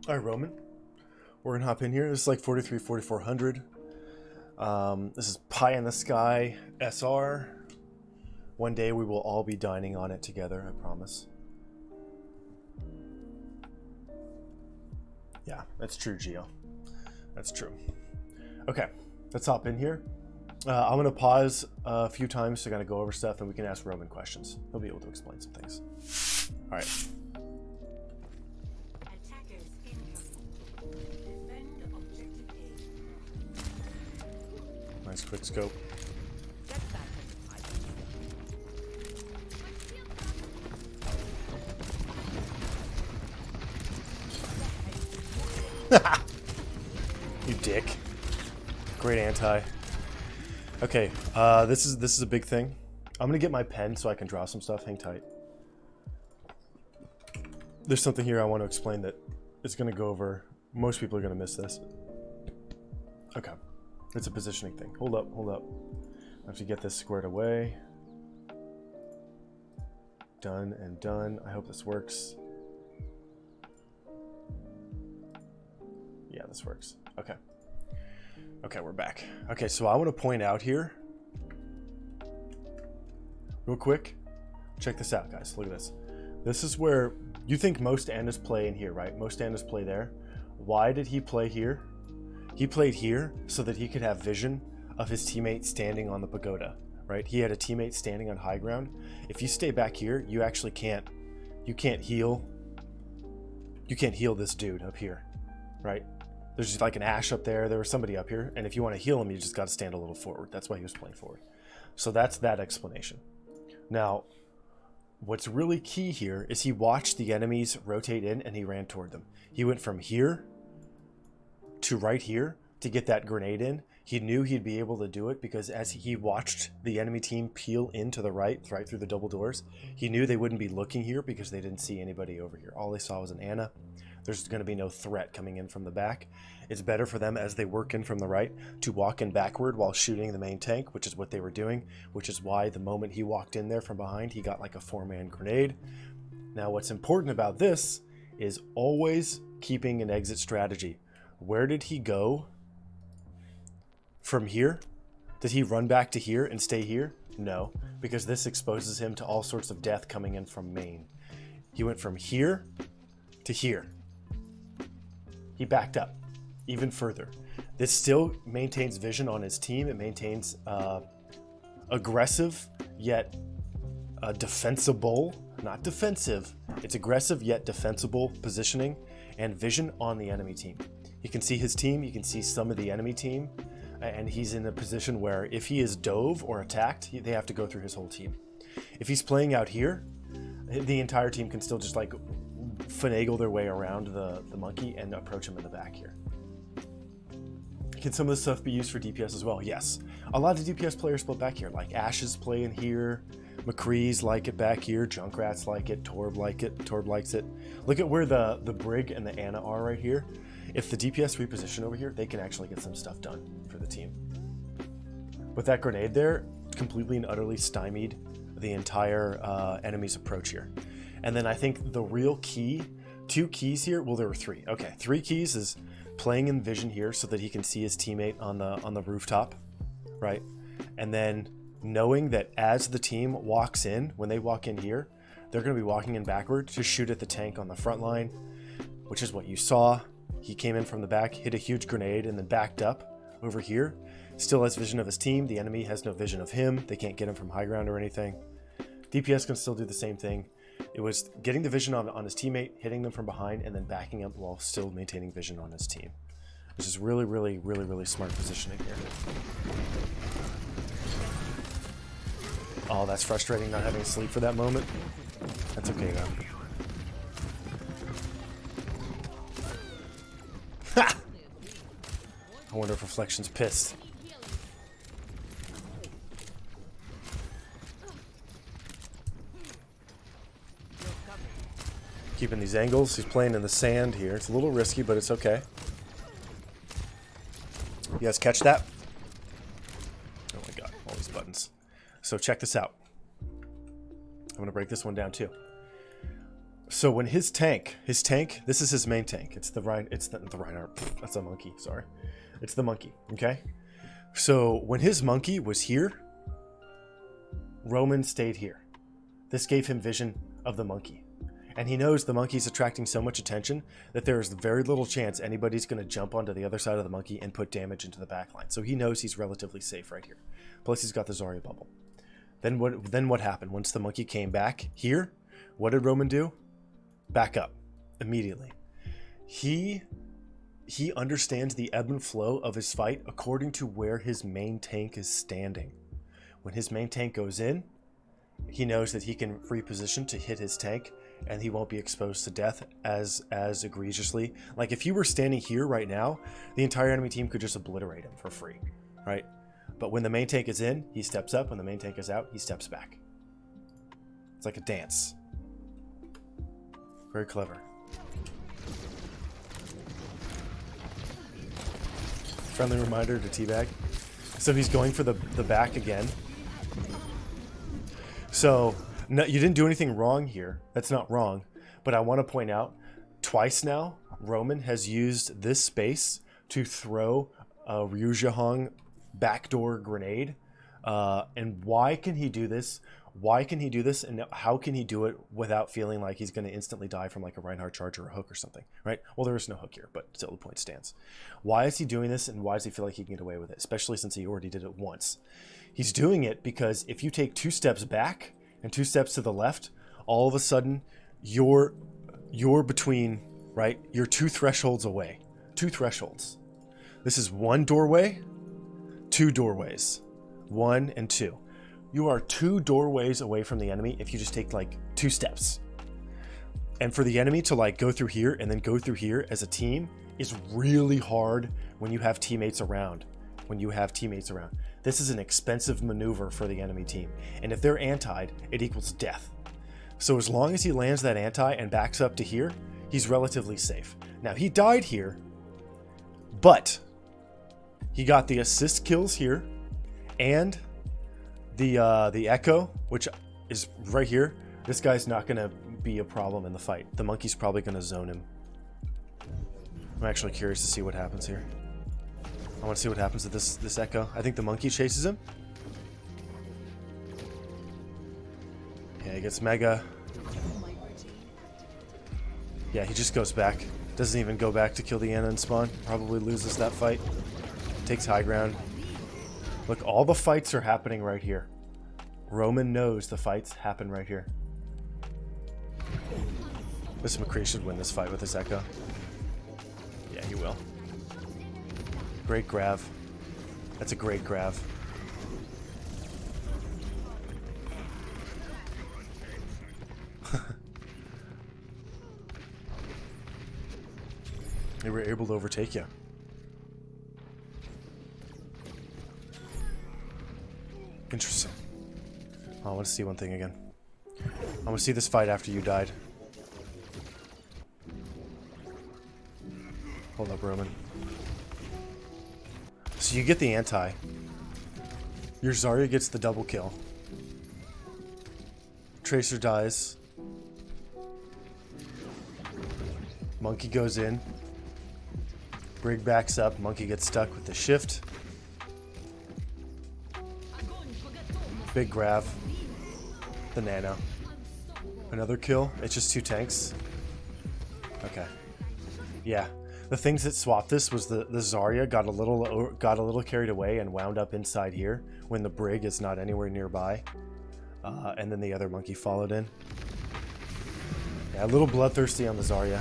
All right, Roman. We're gonna hop in here. This is like 43, 4400. This is pie in the sky SR. One day we will all be dining on it together, I promise. Yeah, that's true, Gio. That's true. Okay, let's hop in here. I'm gonna pause a few times to kind of go over stuff, and we can ask Roman questions. He'll be able to explain some things. All right. Nice quick scope. You dick. Great anti. Okay, this is a big thing. I'm gonna get my pen so I can draw some stuff. Hang tight. There's something here I want to explain that is gonna go over. Most people are gonna miss this. Okay, it's a positioning thing. Hold up, hold up. I have to get this squared away. Done and done. I hope this works. Yeah, this works. Okay. Okay, we're back. Okay, so I want to point out here, real quick, check this out, guys. Look at this. This is where you think most Annas play in here, right? Most Annas play there. Why did he play here? He played here so that he could have vision of his teammate standing on the pagoda, right? He had a teammate standing on high ground. If you stay back here, you actually can't heal. You can't heal this dude up here, right? There's just like an Ash up there. There was somebody up here. And if you want to heal him, you just got to stand a little forward. That's why he was playing forward. So that's that explanation. Now, what's really key here is he watched the enemies rotate in and he ran toward them. He went from here to right here to get that grenade in. He knew he'd be able to do it because as he watched the enemy team peel into the right through the double doors, he knew they wouldn't be looking here because they didn't see anybody over here. All they saw was an Ana. There's going to be no threat coming in from the back. It's better for them as they work in from the right to walk in backward while shooting the main tank, which is what they were doing, which is why the moment he walked in there from behind, he got like a 4-man grenade. Now, what's important about this is always keeping an exit strategy. Where did he go from here? Did he run back to here and stay here? No, because this exposes him to all sorts of death coming in from main. He went from here to here. He backed up even further. This still maintains vision on his team. It maintains aggressive yet defensible, not defensive. It's aggressive yet defensible positioning and vision on the enemy team. You can see his team. You can see some of the enemy team. And he's in a position where if he is dove or attacked, they have to go through his whole team. If he's playing out here, the entire team can still just like finagle their way around the monkey and approach him in the back here. Can some of this stuff be used for DPS as well? Yes. A lot of DPS players split back here, like Ashes play in here, McCree's like it back here, Junkrat's like it, Torb like it, Torb likes it. Look at where the Brig and the Ana are right here. If the DPS reposition over here, they can actually get some stuff done for the team. With that grenade there, completely and utterly stymied the entire enemy's approach here. And then I think the real key, 2 keys here, well, there were 3. Okay, 3 keys is playing in vision here so that he can see his teammate on the rooftop, right? And then knowing that as the team walks in, when they walk in here, they're going to be walking in backward to shoot at the tank on the front line, which is what you saw. He came in from the back, hit a huge grenade, and then backed up over here. Still has vision of his team. The enemy has no vision of him. They can't get him from high ground or anything. DPS can still do the same thing. It was getting the vision on his teammate, hitting them from behind, and then backing up while still maintaining vision on his team. Which is really, really, really, really smart positioning here. Oh, that's frustrating not having sleep for that moment. That's okay though. Ha! I wonder if Reflection's pissed. Keeping these angles. He's playing in the sand here. It's a little risky, but it's okay. You guys catch that? Oh my god, all these buttons. So check this out. I'm going to break this one down too. So when his tank, this is his main tank. It's the Reinhardt. That's a monkey. Sorry, it's the monkey. Okay. So when his monkey was here, Roman stayed here. This gave him vision of the monkey. And he knows the monkey's attracting so much attention that there is very little chance anybody's going to jump onto the other side of the monkey and put damage into the backline. So he knows he's relatively safe right here. Plus he's got the Zarya bubble. Then what happened? Once the monkey came back here, what did Roman do? Back up immediately. He understands the ebb and flow of his fight according to where his main tank is standing. When his main tank goes in, he knows that he can reposition to hit his tank and he won't be exposed to death as egregiously. Like if he were standing here right now, the entire enemy team could just obliterate him for free, right? But when the main tank is in, he steps up. When the main tank is out, he steps back. It's like a dance. Very clever. Friendly reminder to teabag. So he's going for the back again. So no, you didn't do anything wrong here. That's not wrong. But I want to point out, twice now, Roman has used this space to throw a Ryu Zhahong backdoor grenade. And why can he do this? Why can he do this? And how can he do it without feeling like he's going to instantly die from like a Reinhardt charge or a hook or something, right? Well, there is no hook here, but still the point stands. Why is he doing this and why does he feel like he can get away with it? Especially since he already did it once. He's doing it because if you take 2 steps back and 2 steps to the left, all of a sudden you're between, right? You're 2 thresholds away. 2 thresholds. This is 1 doorway, 2 doorways. 1 and 2. You are 2 doorways away from the enemy if you just take like 2 steps. And for the enemy to like go through here and then go through here as a team is really hard when you have teammates around. This is an expensive maneuver for the enemy team. And if they're antied, it equals death. So as long as he lands that anti and backs up to here, he's relatively safe. Now he died here, but he got the assist kills here and the echo, which is right here. This guy's not going to be a problem in the fight. The monkey's probably going to zone him. I'm actually curious to see what happens here. I want to see what happens to this echo. I think the monkey chases him. Yeah, he gets mega. Yeah, he just goes back. Doesn't even go back to kill the Ana and spawn. Probably loses that fight. Takes high ground. Look, all the fights are happening right here. Roman knows the fights happen right here. This McCree should win this fight with his echo. Yeah, he will. Great grab. That's a great grab. They were able to overtake you. Interesting. Oh, I want to see one thing again. I want to see this fight after you died. Hold up, Roman. So you get the anti. Your Zarya gets the double kill. Tracer dies. Monkey goes in. Brig backs up. Monkey gets stuck with the shift. Big grab. The nano. Another kill. It's just 2 tanks. Okay. Yeah. The things that swapped this was the Zarya got a little carried away and wound up inside here when the Brig is not anywhere nearby. And then the other monkey followed in. Yeah, a little bloodthirsty on the Zarya.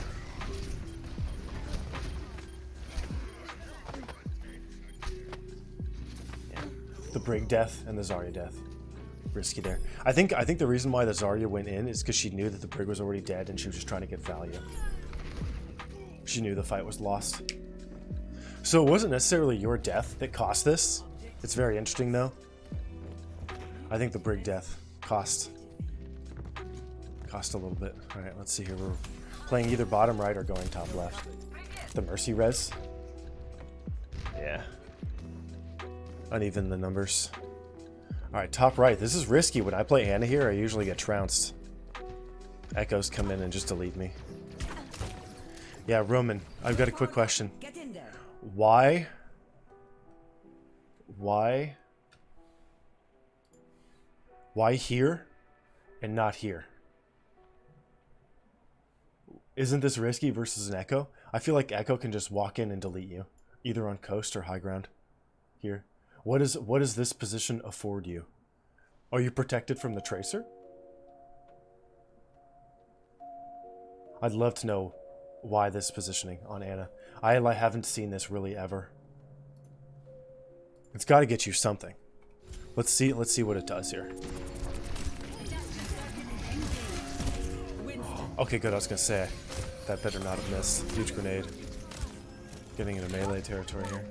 Yeah. The Brig death and the Zarya death. Risky there. I think the reason why the Zarya went in is because she knew that the Brig was already dead and she was just trying to get value. She knew the fight was lost. So it wasn't necessarily your death that cost this. It's very interesting though. I think the Brig death cost a little bit. All right, let's see here. We're playing either bottom right or going top left. The Mercy res. Yeah. Uneven the numbers. All right, top right. This is risky. When I play Ana here, I usually get trounced. Echoes come in and just delete me. Yeah, Roman, I've got a quick question. Why here and not here? Isn't this risky versus an Echo? I feel like Echo can just walk in and delete you, either on coast or high ground. Here. What does this position afford you? Are you protected from the Tracer? I'd love to know why this positioning on Ana. I haven't seen this really ever. It's got to get you something. Let's see what it does here. Okay, good. I was gonna say that better not have missed. Huge grenade. Getting into melee territory here.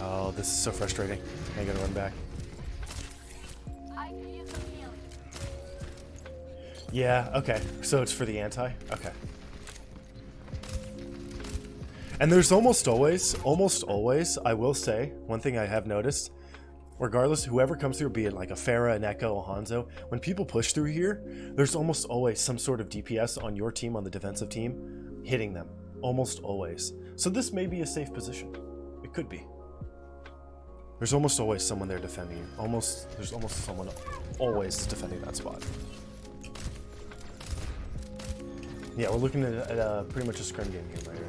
Oh, this is so frustrating. I gotta run back. Yeah, okay. So it's for the anti? Okay. And there's almost always, I will say, one thing I have noticed, regardless, whoever comes through, be it like a Pharah, an Echo, a Hanzo, when people push through here, there's almost always some sort of DPS on your team, on the defensive team, hitting them. Almost always. So this may be a safe position. It could be. There's almost always someone there defending you. There's almost someone always defending that spot. Yeah, we're looking at pretty much a scrim game here, right?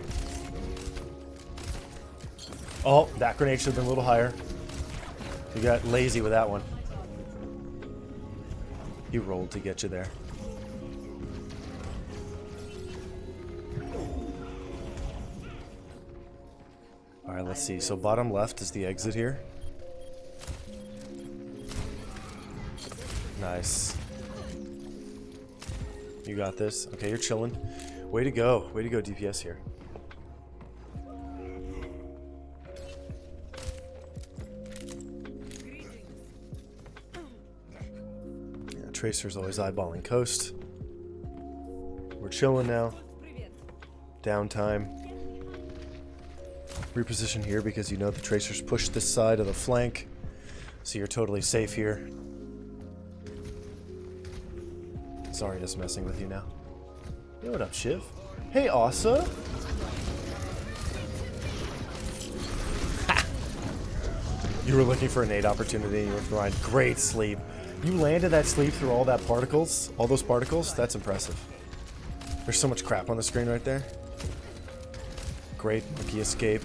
Oh, that grenade should have been a little higher. You got lazy with that one. He rolled to get you there. Alright, let's see. So bottom left is the exit here. Nice. You got this. Okay, you're chilling. Way to go. Way to go, DPS here. Yeah, Tracer's always eyeballing coast. We're chilling now. Downtime. Reposition here because you know the Tracer's pushed this side of the flank. So you're totally safe here. Sorry, just messing with you now. Hey, what up, Shiv? Hey, Asa. You were looking for a nade opportunity. You were trying. Great sleep. You landed that sleep through all that particles, all those particles. That's impressive. There's so much crap on the screen right there. Great monkey escape.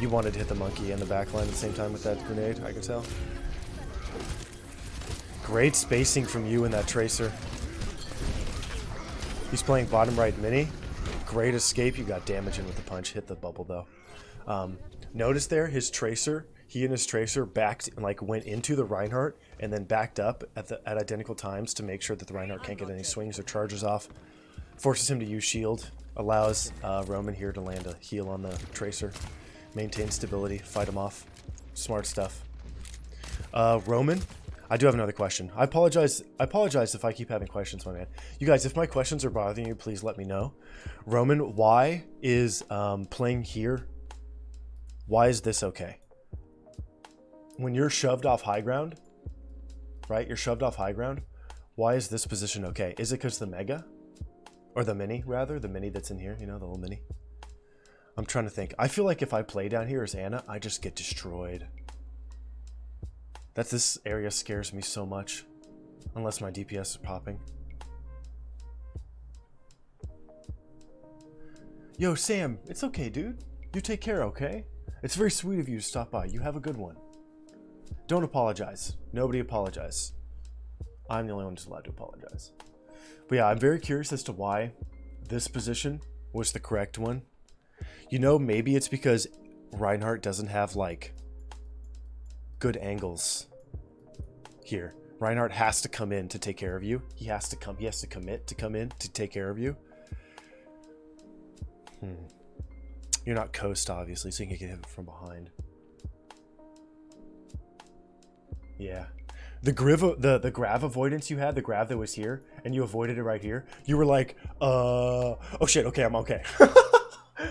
You wanted to hit the monkey and the backline at the same time with that grenade, I can tell. Great spacing from you and that Tracer. He's playing bottom right mini. Great escape. You got damage in with the punch. Hit the bubble though. Notice there his Tracer. He and his Tracer backed, like went into the Reinhardt and then backed up at identical times to make sure that the Reinhardt can't get any swings or charges off. Forces him to use shield. Allows Roman here to land a heal on the Tracer. Maintain stability. Fight him off. Smart stuff. Roman. I do have another question. I apologize if I keep having questions, my man. You guys, if my questions are bothering you, please let me know. Roman, why is playing here, why is this okay? When you're shoved off high ground, right? You're shoved off high ground. Why is this position okay? Is it because the Mega? Or the Mini, rather? The Mini that's in here, you know, the little Mini? I'm trying to think. I feel like if I play down here as Ana, I just get destroyed. This area scares me so much. Unless my DPS is popping. Yo, Sam, it's okay, dude. You take care, okay? It's very sweet of you to stop by. You have a good one. Don't apologize. Nobody apologize. I'm the only one who's allowed to apologize. But yeah, I'm very curious as to why this position was the correct one. You know, maybe it's because Reinhardt doesn't have, like, good angles here. Reinhardt has to come in to take care of you. He has to commit to come in to take care of you. You're not coast, obviously, so you can get hit from behind. Yeah. The grav avoidance you had, the grav that was here, and you avoided it right here, you were like, oh shit, okay, I'm okay.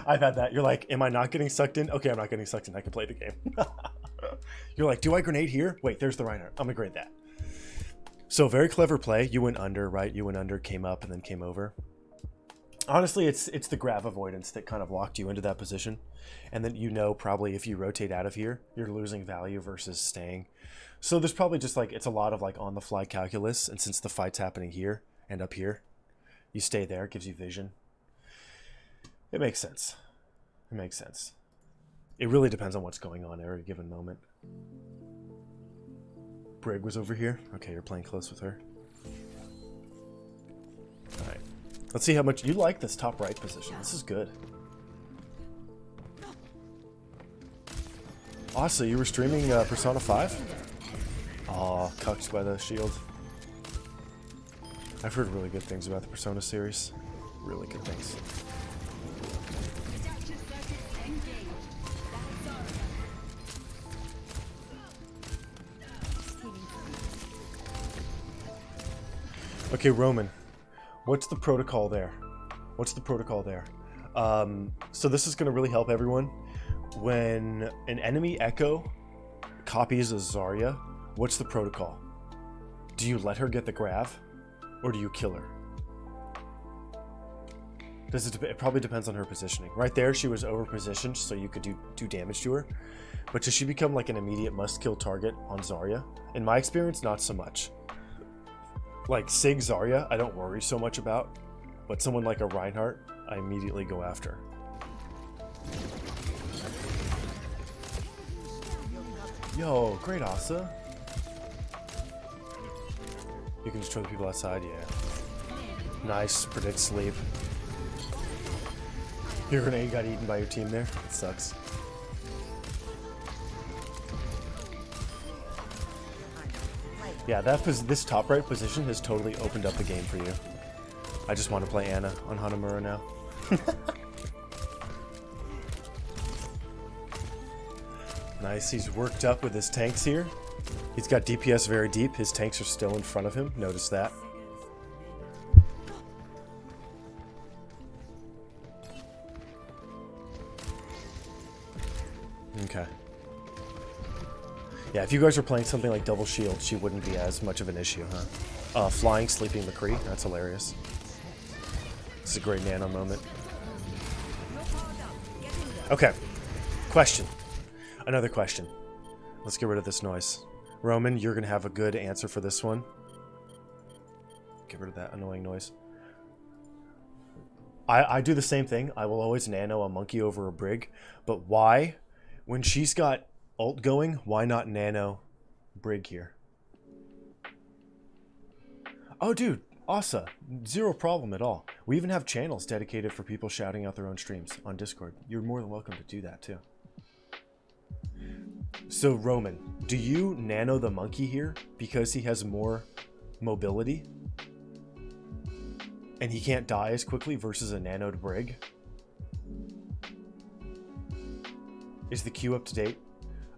I've had that. You're like, am I not getting sucked in? Okay, I'm not getting sucked in. I can play the game. You're like, do I grenade here? Wait, there's the Reinhardt. I'm gonna grenade that. So very clever play. You went under, right? You went under, came up, and then came over. Honestly, it's the grab avoidance that kind of locked you into that position. And then you know probably if you rotate out of here, you're losing value versus staying. So there's probably just like, it's a lot of like on the fly calculus. And since the fight's happening here and up here, you stay there, it gives you vision. It makes sense. It makes sense. It really depends on what's going on at every given moment. Brig was over here. Okay, you're playing close with her. Alright. Let's see how much you like this top right position. This is good. Awesome, you were streaming Persona 5? Aw, cucked by the shield. I've heard really good things about the Persona series. Really good things. Okay, Roman. What's the protocol there? What's the protocol there? So this is going to really help everyone. When an enemy Echo copies a Zarya, what's the protocol? Do you let her get the grav, or do you kill her? It probably depends on her positioning. Right there, she was over-positioned, so you could do damage to her. But does she become like an immediate must-kill target on Zarya? In my experience, not so much. Like Sig Zarya, I don't worry so much about, but someone like a Reinhardt, I immediately go after. Yo, great Asa. You can destroy the people outside, yeah. Nice, predict sleep. Your grenade got eaten by your team there. It sucks. Yeah, this top right position has totally opened up the game for you. I just want to play Ana on Hanamura now. Nice, he's worked up with his tanks here. He's got DPS very deep. His tanks are still in front of him. Notice that. Okay. Yeah, if you guys were playing something like Double Shield, she wouldn't be as much of an issue, huh? Flying Sleeping McCree, that's hilarious. This is a great nano moment. Okay. Question. Another question. Let's get rid of this noise. Roman, you're going to have a good answer for this one. Get rid of that annoying noise. I do the same thing. I will always nano a monkey over a Brig. But why? When she's got ult going, why not nano Brig here? Oh, dude. Asa. Zero problem at all. We even have channels dedicated for people shouting out their own streams on Discord. You're more than welcome to do that, too. So, Roman, do you nano the monkey here because he has more mobility? And he can't die as quickly versus a nanoed Brig? Is the queue up to date?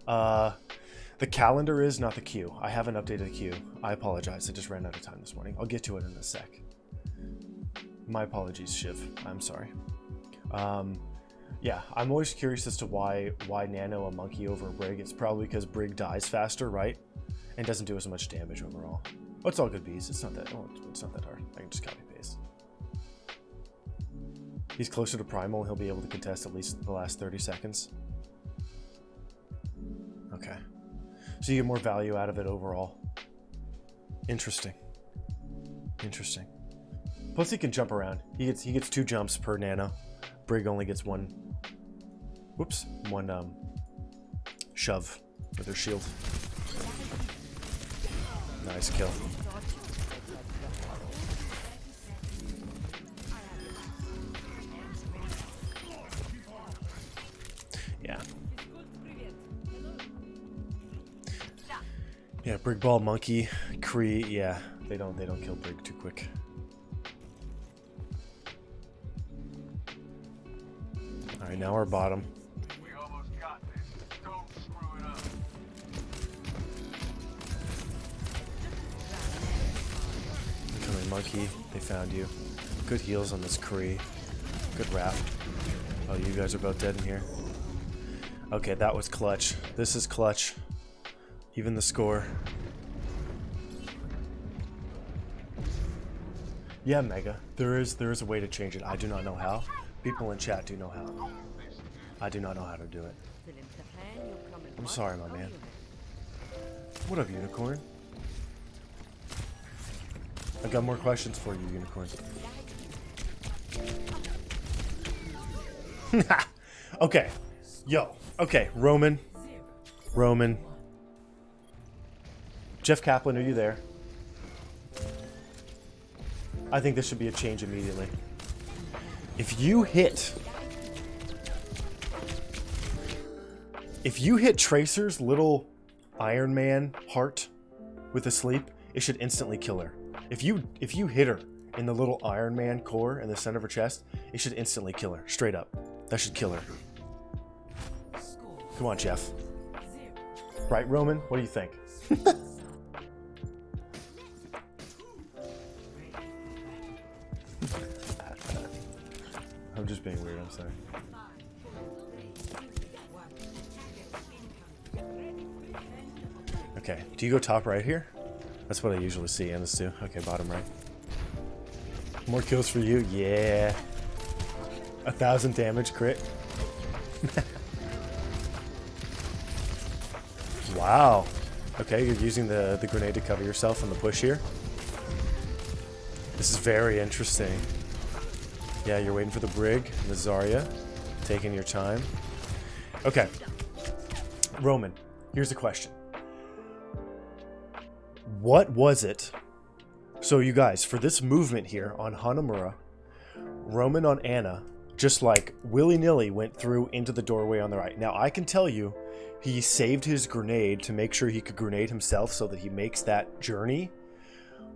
The calendar is, not the queue. I haven't updated the queue. I apologize. I just ran out of time this morning. I'll get to it in a sec. My apologies, Shiv. I'm sorry. Yeah, I'm always curious as to why nano a monkey over a Brig. It's probably because Brig dies faster, right? And doesn't do as much damage overall. Oh, it's all good bees. It's not that hard. I can just copy paste. He's closer to primal. He'll be able to contest at least the last 30 seconds. Okay. So you get more value out of it overall. Interesting. Interesting. Plus he can jump around. He gets 2 jumps per nano. Brig only gets one shove with her shield. Nice kill. Yeah. Yeah, Brig Ball, Monkey, Kree, yeah. They don't kill Brig too quick. Alright, now we're bottom. We almost got this. Don't screw it up. Incoming Monkey, they found you. Good heals on this Kree. Good wrap. Oh, you guys are both dead in here. Okay, that was clutch. This is clutch. Even the score. Yeah, Mega. There is a way to change it. I do not know how. People in chat do know how. I do not know how to do it. I'm sorry, my man. What up, Unicorn? I got more questions for you, Unicorn. Okay. Yo. Okay, Roman. Jeff Kaplan, are you there? I think this should be a change immediately. If you hit Tracer's little Iron Man heart with a sleep, it should instantly kill her. If you hit her in the little Iron Man core in the center of her chest, it should instantly kill her. Straight up. That should kill her. Come on, Jeff. Right, Roman? What do you think? I'm just being weird, I'm sorry. Okay, do you go top right here? That's what I usually see Anna's do. Okay, bottom right. More kills for you? Yeah. 1,000 damage crit. Wow. Okay, you're using the grenade to cover yourself on the push here. This is very interesting. Yeah, you're waiting for the Brig and the Zarya. Taking your time. Okay. Roman, here's the question. What was it? So you guys, for this movement here on Hanamura, Roman on Anna, just like willy-nilly went through into the doorway on the right. Now, I can tell you, he saved his grenade to make sure he could grenade himself so that he makes that journey.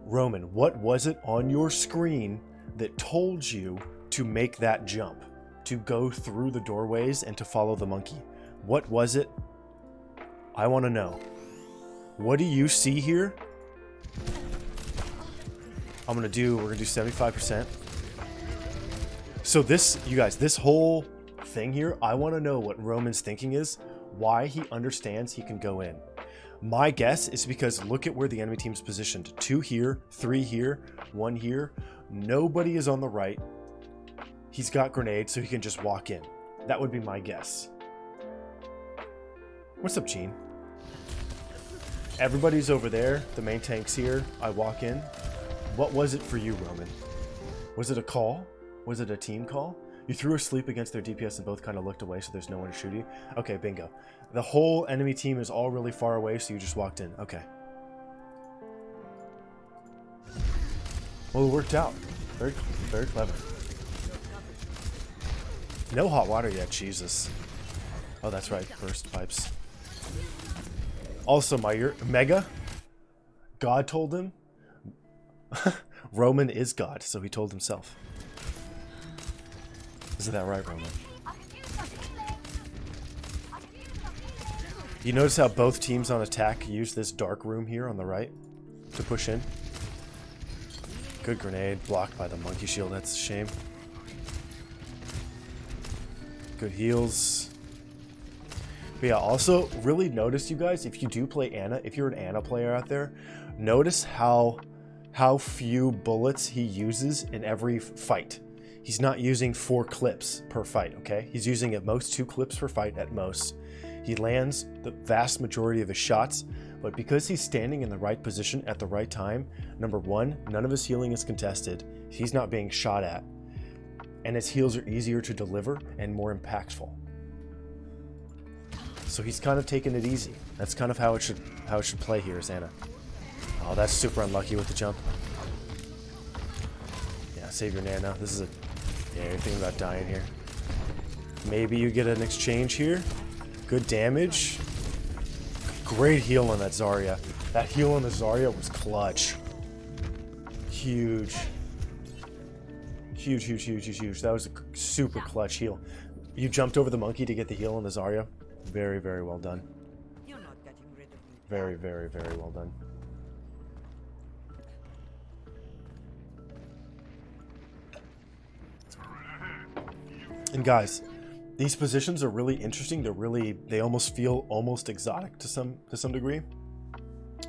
Roman, what was it on your screen that told you to make that jump? To go through the doorways and to follow the monkey? What was it? I want to know. What do you see here? We're gonna do 75%. So this, you guys, this whole thing here, I want to know what Roman's thinking is, why he understands he can go in. My guess is because look at where the enemy team's positioned. 2 here, 3 here, 1 here. Nobody is on the right. He's got grenades, so he can just walk in. That would be my guess. What's up, Gene? Everybody's over there. The main tank's here. I walk in. What was it for you, Roman? Was it a call? Was it a team call? You threw a sleep against their DPS and both kind of looked away, so there's no one to shoot you. Okay, bingo. The whole enemy team is all really far away, so you just walked in. Okay. Well, it worked out. Very, very clever. No hot water yet, Jesus. Oh, that's right. Burst pipes. Also, Mega, God told him. Roman is God, so he told himself. Isn't that right, Roman? You notice how both teams on attack use this dark room here on the right to push in? Good grenade, blocked by the monkey shield, that's a shame. Good heals. But yeah, also really notice, you guys, if you do play Anna, if you're an Anna player out there, notice how few bullets he uses in every fight. He's not using 4 clips per fight, okay? He's using at most 2 clips per fight at most. He lands the vast majority of his shots, but because he's standing in the right position at the right time, number 1, none of his healing is contested. He's not being shot at. And his heals are easier to deliver and more impactful. So he's kind of taking it easy. That's kind of how it should play here as Anna. Oh, that's super unlucky with the jump. Yeah, save your Nana. This is a... Yeah, you're thinking about dying here. Maybe you get an exchange here. Good damage. Great heal on that Zarya. That heal on the Zarya was clutch. Huge. Huge, huge, huge, huge, huge. That was a super clutch heal. You jumped over the monkey to get the heal on the Zarya. Very, very well done. Very, very, very well done. And guys, these positions are really interesting. They almost feel almost exotic to some degree.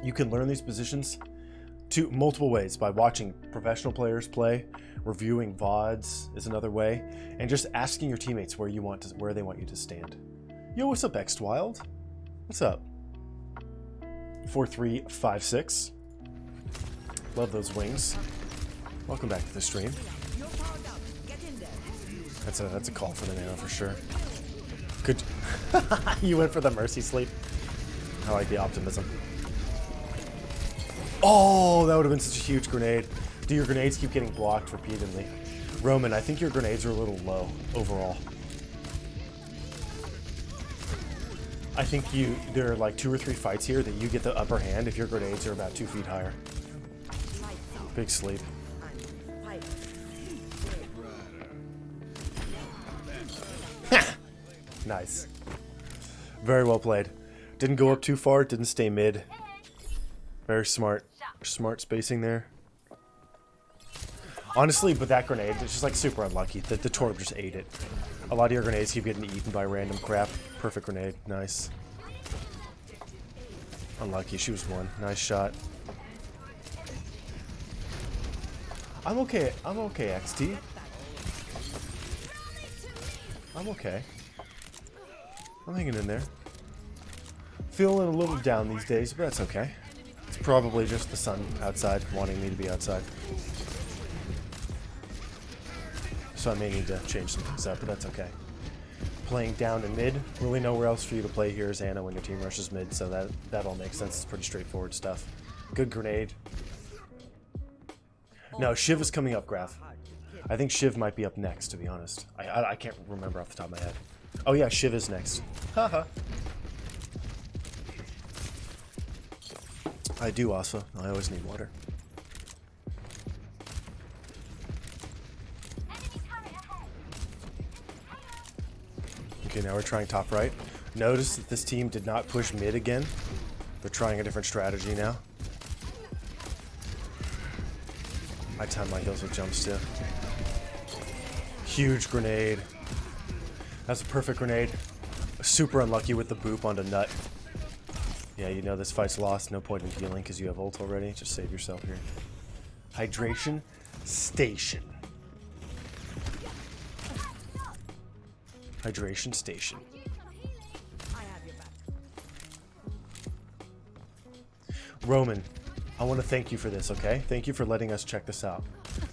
You can learn these positions two multiple ways: by watching professional players play, reviewing VODs is another way, and just asking your teammates where they want you to stand. Yo, what's up, X Wild? What's up? 4356. Love those wings. Welcome back to the stream. That's a call for the nano for sure. Good. You went for the mercy sleep. I like the optimism. Oh, that would have been such a huge grenade. Do your grenades keep getting blocked repeatedly? Roman, I think your grenades are a little low overall. I think there are like 2 or 3 fights here that you get the upper hand if your grenades are about 2 feet higher. Big sleep. Nice. Very well played. Didn't go up too far, didn't stay mid. Very smart. Smart spacing there. Honestly, but that grenade, it's just like super unlucky. The Torb just ate it. A lot of your grenades keep getting eaten by random crap. Perfect grenade. Nice. Unlucky. She was 1. Nice shot. I'm okay. I'm okay, XT. I'm okay. I'm hanging in there. Feeling a little down these days, but that's okay. It's probably just the sun outside wanting me to be outside. So I may need to change some things up, but that's okay. Playing down to mid, really nowhere else for you to play here is Anna when your team rushes mid, so that all makes sense. It's pretty straightforward stuff. Good grenade. No, Shiv is coming up, Graph. I think Shiv might be up next, to be honest. I can't remember off the top of my head. Oh yeah, Shiv is next. Haha. I do, Asa. I always need water. Okay, now we're trying top right. Notice that this team did not push mid again. They're trying a different strategy now. I time my heals with jumps too. Huge grenade. That's a perfect grenade. Super unlucky with the boop onto Nut. Yeah, you know this fight's lost. No point in healing because you have ult already. Just save yourself here. Hydration station. Hydration station. Roman, I want to thank you for this, okay? Thank you for letting us check this out.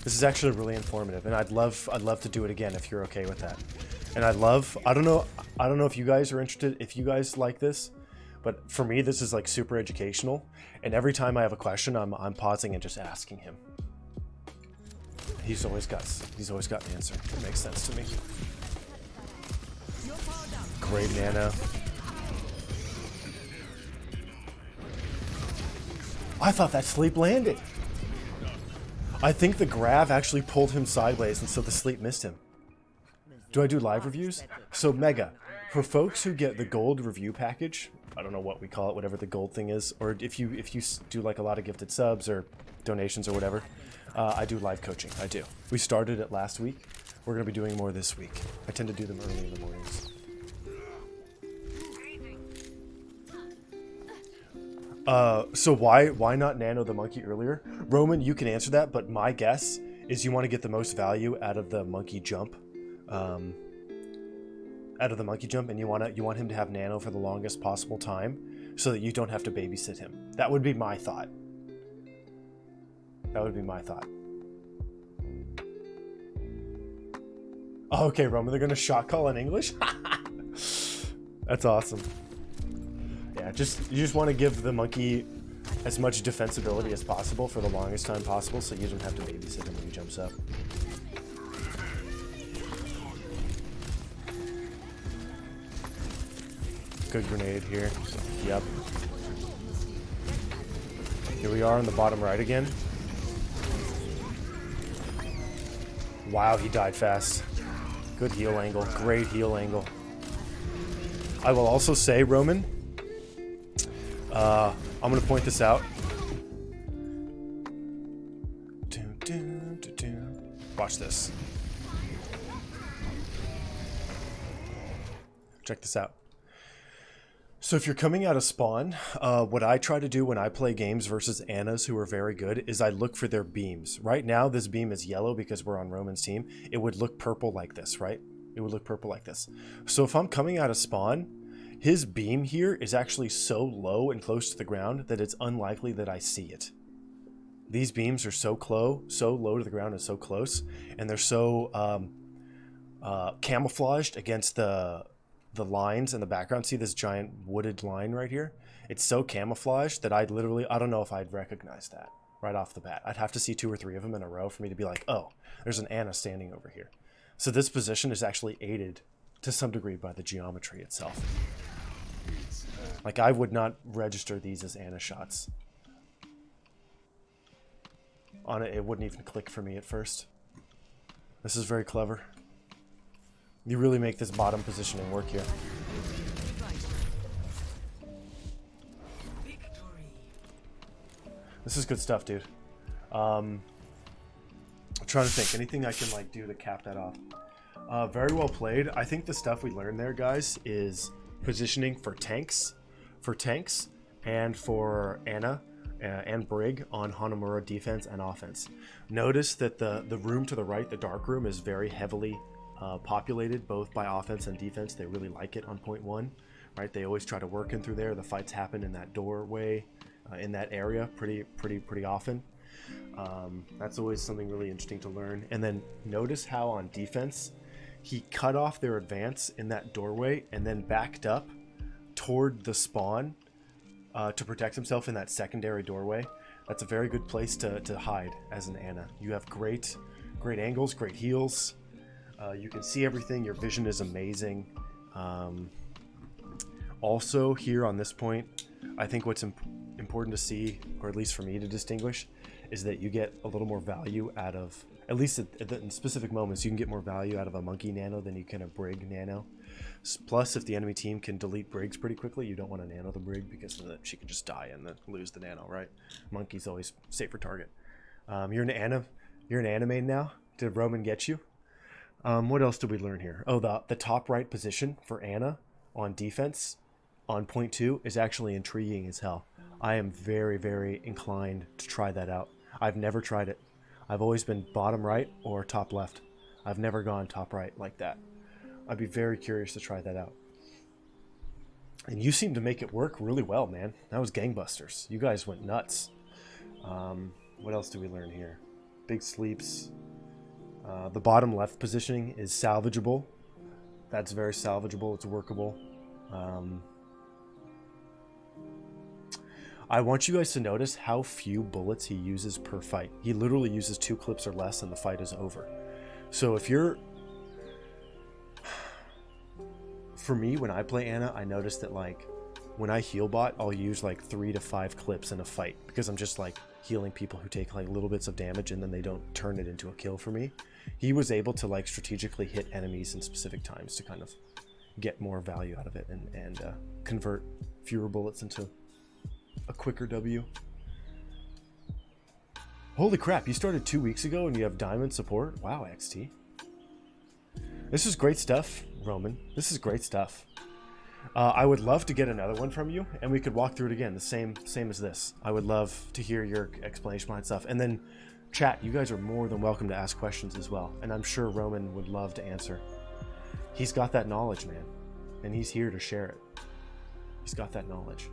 This is actually really informative, and I'd love to do it again if you're okay with that. And I don't know if you guys are interested, if you guys like this, but for me this is like super educational, and every time I have a question I'm pausing and just asking him. He's always got an answer. It makes sense to me. Great nano. I thought that sleep landed. I think the grav actually pulled him sideways, and so the sleep missed him. Do I do live reviews? So Mega, for folks who get the gold review package, I don't know what we call it, whatever the gold thing is, or if you do like a lot of gifted subs or donations or whatever, I do live coaching. I do. We started it last week. We're gonna be doing more this week. I tend to do them early in the mornings. So why not nano the monkey earlier? Roman, you can answer that, but my guess is you want to get the most value out of the monkey jump. And you want him to have nano for the longest possible time so that you don't have to babysit him. That would be my thought. Oh, okay, Roman, they're gonna shot call in English? That's awesome. Yeah, you just want to give the monkey as much defensibility as possible for the longest time possible so you don't have to babysit him when he jumps up. Good grenade here. Yep. Here we are on the bottom right again. Wow, he died fast. Good heal angle. Great heal angle. I will also say, Roman, I'm going to point this out. Watch this. Check this out. So if you're coming out of spawn, what I try to do when I play games versus Annas who are very good is I look for their beams. Right now, this beam is yellow because we're on Roman's team. It would look purple like this, right? It would look purple like this. So if I'm coming out of spawn, his beam here is actually so low and close to the ground that it's unlikely that I see it. These beams are so low to the ground and so close, and they're so camouflaged against the lines in the background. See this giant wooded line right here? It's so camouflaged that I don't know if I'd recognize that right off the bat. I'd have to see 2 or 3 of them in a row for me to be like, oh, there's an Anna standing over here. So this position is actually aided to some degree by the geometry itself. Like, I would not register these as Anna shots. On it, it wouldn't even click for me at first. This is very clever. You really make this bottom positioning work here. This is good stuff, dude. I'm trying to think. Anything I can like do to cap that off? Very well played. I think the stuff we learned there, guys, is positioning for tanks, and for Anna and Brig on Hanamura defense and offense. Notice that the room to the right, the dark room, is very heavily populated both by offense and defense. They really like it on point 1, right? They always try to work in through there. The fights happen in that doorway, in that area pretty often. That's always something really interesting to learn. And then notice how on defense he cut off their advance in that doorway and then backed up toward the spawn to protect himself in that secondary doorway. That's a very good place to hide as an Anna. You have great angles, great heals. You can see everything. Your vision is amazing. Also, here on this point, I think what's important to see, or at least for me to distinguish, is that you get a little more value out of, at least in specific moments, you can get more value out of a monkey nano than you can a Brig nano. Plus, if the enemy team can delete Brigs pretty quickly, you don't want to nano the Brig because then she can just die and then lose the nano, right? Monkey's always safer target. You're an Anna main now. Did Roman get you? What else did we learn here? Oh, the top right position for Anna on defense on point 2 is actually intriguing as hell. I am very, very inclined to try that out. I've never tried it. I've always been bottom right or top left. I've never gone top right like that. I'd be very curious to try that out. And you seem to make it work really well, man. That was gangbusters. You guys went nuts. What else do we learn here? Big sleeps. The bottom left positioning is salvageable. That's very salvageable. It's workable. I want you guys to notice how few bullets he uses per fight. He literally uses 2 clips or less and the fight is over. So if you're... For me, when I play Anna, I notice that like when I heal bot, I'll use like 3 to 5 clips in a fight because I'm just like healing people who take like little bits of damage and then they don't turn it into a kill for me. He was able to like strategically hit enemies in specific times to kind of get more value out of it and convert fewer bullets into a quicker W. Holy crap, you started 2 weeks ago and you have diamond support? Wow, XT. This is great stuff, Roman. This is great stuff. I would love to get another one from you and we could walk through it again, the same as this. I would love to hear your explanation behind stuff. And then chat, you guys are more than welcome to ask questions as well. And I'm sure Roman would love to answer. He's got that knowledge, man. And he's here to share it. He's got that knowledge.